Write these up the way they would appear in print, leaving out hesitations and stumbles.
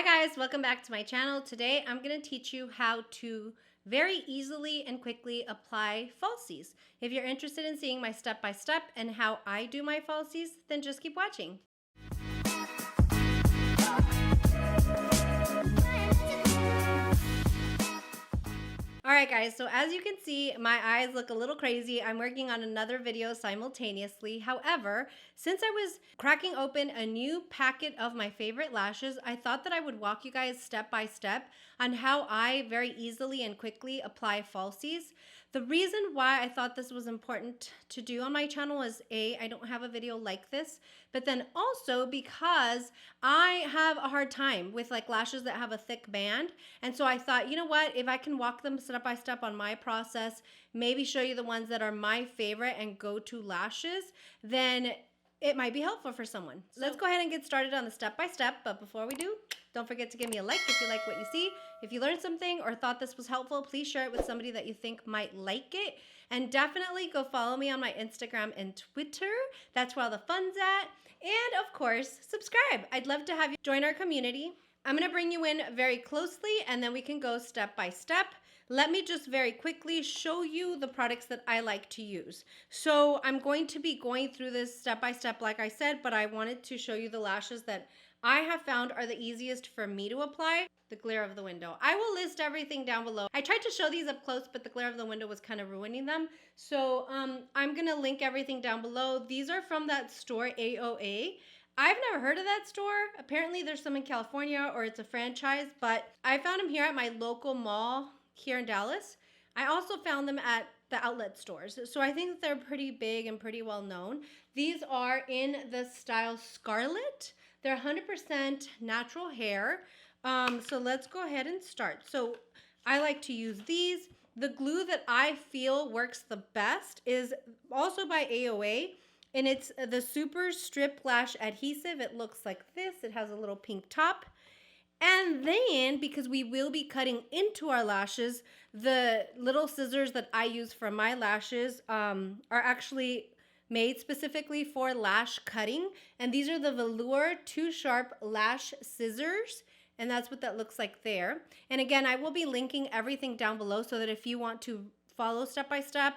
Hi guys, welcome back to my channel. Today I'm going to teach you how to very easily and quickly apply falsies. If you're interested in seeing my step-by-step and how I do my falsies, then just keep watching. Alright guys, so as you can see, my eyes look a little crazy. I'm working on another video simultaneously. However, since I was cracking open a new packet of my favorite lashes, I thought that I would walk you guys step by step on how I very easily and quickly apply falsies. The reason why I thought this was important to do on my channel is A, I don't have a video like this, but then also because I have a hard time with like lashes that have a thick band. And so I thought, you know what, if I can walk them step by step on my process, maybe show you the ones that are my favorite and go-to lashes, then it might be helpful for someone. Let's go ahead and get started on the step-by-step, but before we do, don't forget to give me a like if you like what you see. If you learned something or thought this was helpful, please share it with somebody that you think might like it. And definitely go follow me on my Instagram and Twitter. That's where all the fun's at. And of course, subscribe. I'd love to have you join our community. I'm gonna bring you in very closely and then we can go step by step. Let me just very quickly show you the products that I like to use. So I'm going to be going through this step by step like I said, but I wanted to show you the lashes that I have found are the easiest for me to apply. The glare of the window. I will list everything down below. I tried to show these up close, but the glare of the window was kind of ruining them. So I'm gonna link everything down below. These are from that store, AOA. I've never heard of that store. Apparently there's some in California or it's a franchise, but I found them here at my local mall here in Dallas. I also found them at the outlet stores. So I think that they're pretty big and pretty well known. These are in the style Scarlet. They're 100% natural hair. So let's go ahead and start. So I like to use these. The glue that I feel works the best is also by AOA. And it's the Super Strip Lash Adhesive. It looks like this. It has a little pink top. And then, because we will be cutting into our lashes, the little scissors that I use for my lashes are actually made specifically for lash cutting. And these are the VELOUR 2 Sharp Lash Scissors. And that's what that looks like there. And again, I will be linking everything down below so that if you want to follow step by step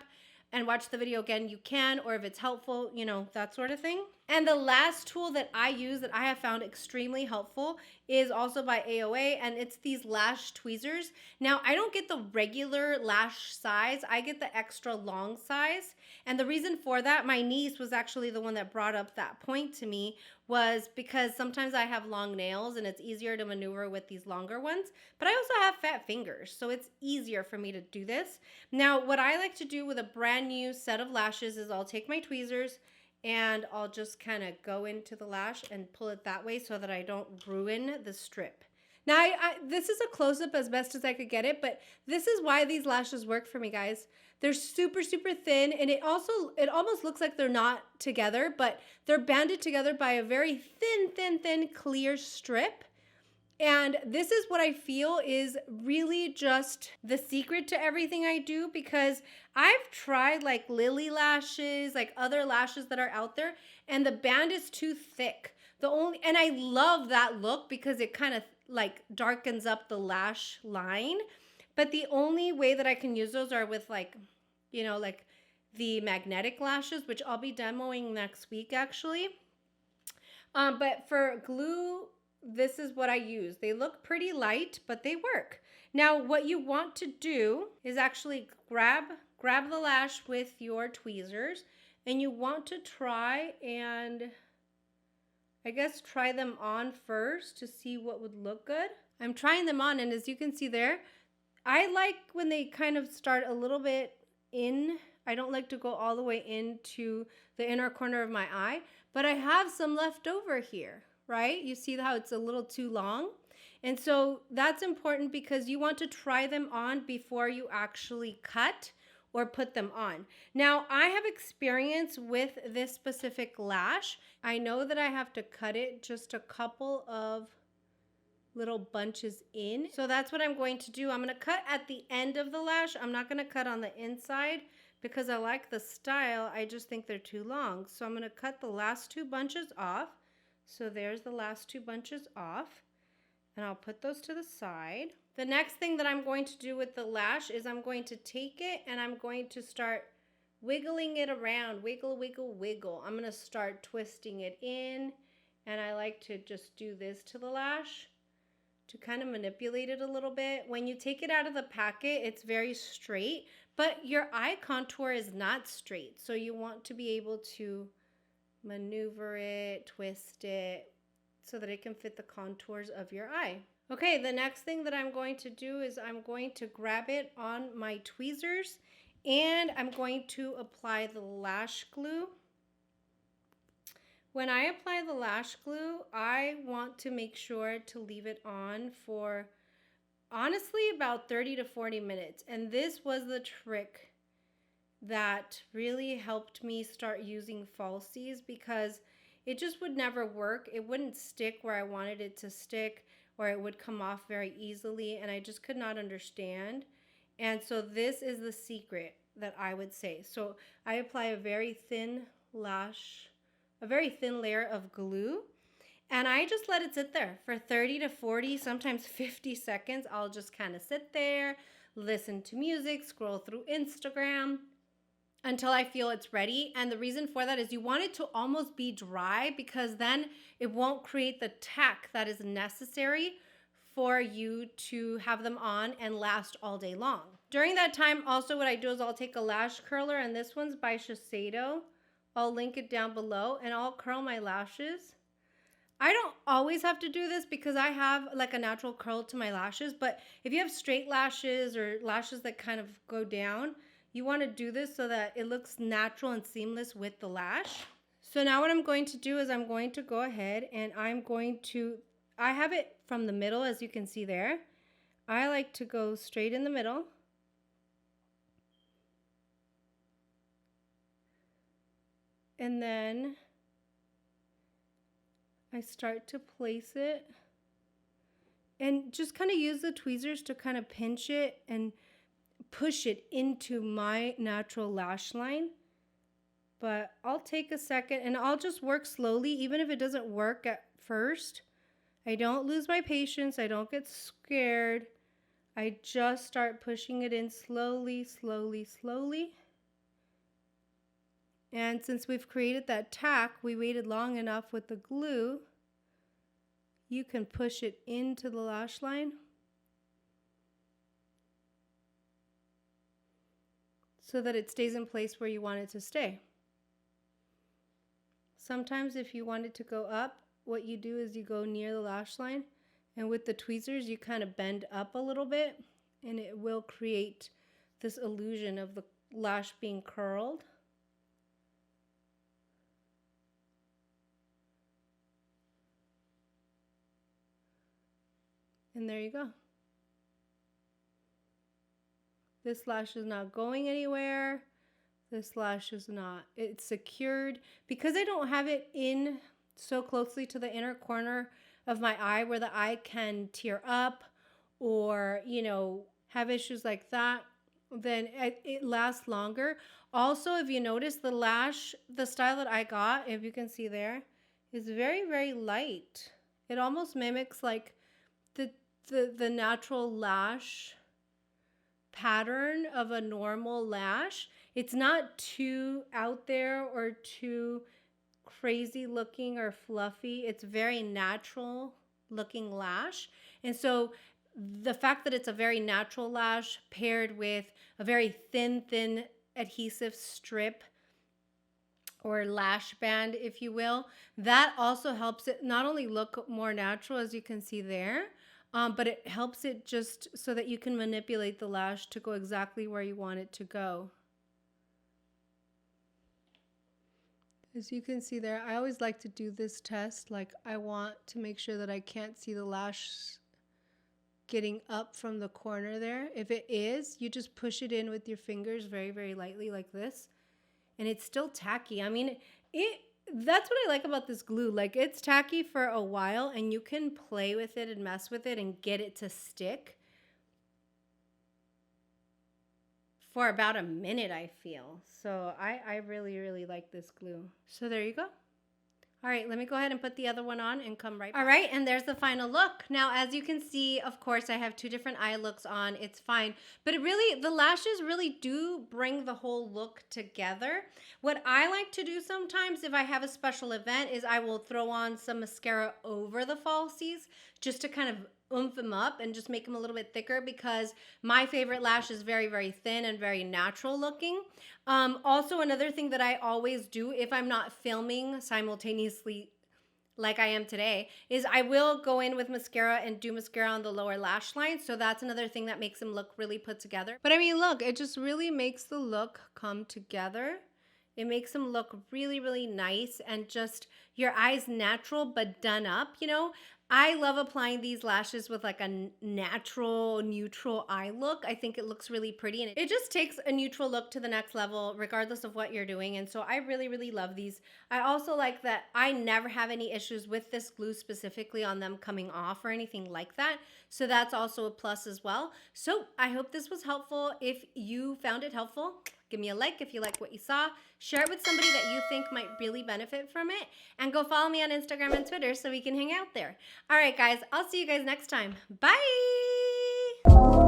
and watch the video again, you can, or if it's helpful, you know, that sort of thing. And the last tool that I use that I have found extremely helpful is also by AOA, and it's these lash tweezers. Now, I don't get the regular lash size, I get the extra long size. And the reason for that, my niece was actually the one that brought up that point to me, was because sometimes I have long nails and it's easier to maneuver with these longer ones, but I also have fat fingers, so it's easier for me to do this. Now, what I like to do with a brand new set of lashes is I'll take my tweezers and I'll just kind of go into the lash and pull it that way so that I don't ruin the strip. Now, this is a close-up as best as I could get it, but this is why these lashes work for me, guys. They're super, super thin, and it almost looks like they're not together, but they're banded together by a very thin, clear strip. And this is what I feel is really just the secret to everything I do, because I've tried like lily lashes, like other lashes that are out there, and the band is too thick. And I love that look because it kind of like darkens up the lash line. But the only way that I can use those are with like, you know, like the magnetic lashes, which I'll be demoing next week actually. But for glue, this is what I use. They look pretty light, but they work. Now, what you want to do is actually grab the lash with your tweezers, and you want to try and, I guess, try them on first to see what would look good. I'm trying them on, and as you can see there, I like when they kind of start a little bit in. I don't like to go all the way into the inner corner of my eye, but I have some left over here. Right? You see how it's a little too long? And so that's important because you want to try them on before you actually cut or put them on. Now, I have experience with this specific lash. I know that I have to cut it just a couple of little bunches in. So that's what I'm going to do. I'm going to cut at the end of the lash. I'm not going to cut on the inside because I like the style. I just think they're too long. So I'm going to cut the last 2 bunches off. So there's the last 2 bunches off. And I'll put those to the side. The next thing that I'm going to do with the lash is I'm going to take it and I'm going to start wiggling it around. Wiggle, wiggle, wiggle. I'm going to start twisting it in. And I like to just do this to the lash to kind of manipulate it a little bit. When you take it out of the packet, it's very straight, but your eye contour is not straight. So you want to be able to maneuver it, twist it, so that it can fit the contours of your eye. Okay, the next thing that I'm going to do is I'm going to grab it on my tweezers and I'm going to apply the lash glue. When I apply the lash glue, I want to make sure to leave it on for honestly about 30 to 40 minutes. And this was the trick that really helped me start using falsies, because it just would never work. It wouldn't stick where I wanted it to stick, or it would come off very easily, and I just could not understand. And so this is the secret that I would say. So I apply a very thin layer of glue, and I just let it sit there for 30 to 40, sometimes 50 seconds. I'll just kind of sit there, listen to music, scroll through Instagram, until I feel it's ready. And the reason for that is you want it to almost be dry, because then it won't create the tack that is necessary for you to have them on and last all day long. During that time, also what I do is I'll take a lash curler, and this one's by Shiseido. I'll link it down below, and I'll curl my lashes. I don't always have to do this because I have like a natural curl to my lashes, but if you have straight lashes or lashes that kind of go down, you want to do this so that it looks natural and seamless with the lash. So now what I'm going to do is I'm going to go ahead and I have it from the middle, as you can see there. I like to go straight in the middle. And then I start to place it and just kind of use the tweezers to kind of pinch it and push it into my natural lash line. But I'll take a second and I'll just work slowly, even if it doesn't work at first. I don't lose my patience. I don't get scared. I just start pushing it in slowly, slowly, slowly. And since we've created that tack, we waited long enough with the glue, you can push it into the lash line so that it stays in place where you want it to stay. Sometimes if you want it to go up, what you do is you go near the lash line, and with the tweezers you kind of bend up a little bit, and it will create this illusion of the lash being curled. And there you go. This lash is not going anywhere. This lash is not, it's secured. Because I don't have it in so closely to the inner corner of my eye where the eye can tear up or, you know, have issues like that, then it lasts longer. Also, if you notice, the lash, the style that I got, if you can see there, is very, very light. It almost mimics like the natural lash pattern of a normal lash. It's not too out there or too crazy looking or fluffy. It's very natural looking lash. And so the fact that it's a very natural lash paired with a very thin adhesive strip or lash band, if you will, that also helps it not only look more natural, as you can see there, but it helps it just so that you can manipulate the lash to go exactly where you want it to go. As you can see there, I always like to do this test. Like, I want to make sure that I can't see the lash getting up from the corner there. If it is, you just push it in with your fingers very, very lightly like this. And it's still tacky. I mean, that's what I like about this glue. Like, it's tacky for a while and you can play with it and mess with it and get it to stick for about a minute, I feel. So I really, really like this glue. So there you go. All right, let me go ahead and put the other one on and come right back. All right, and there's the final look. Now, as you can see, of course, I have two different eye looks on. It's fine. But the lashes really do bring the whole look together. What I like to do sometimes if I have a special event is I will throw on some mascara over the falsies just to kind of oomph them up and just make them a little bit thicker, because my favorite lash is very, very thin and very natural looking. Also, another thing that I always do if I'm not filming simultaneously like I am today is I will go in with mascara and do mascara on the lower lash line. So that's another thing that makes them look really put together. But I mean, look, it just really makes the look come together. It makes them look really, really nice and just your eyes natural but done up, you know? I love applying these lashes with like a natural, neutral eye look. I think it looks really pretty, and it just takes a neutral look to the next level regardless of what you're doing. And so I really, really love these. I also like that I never have any issues with this glue specifically on them coming off or anything like that. So that's also a plus as well. So I hope this was helpful. If you found it helpful, give me a like if you like what you saw. Share it with somebody that you think might really benefit from it. And go follow me on Instagram and Twitter so we can hang out there. All right, guys. I'll see you guys next time. Bye!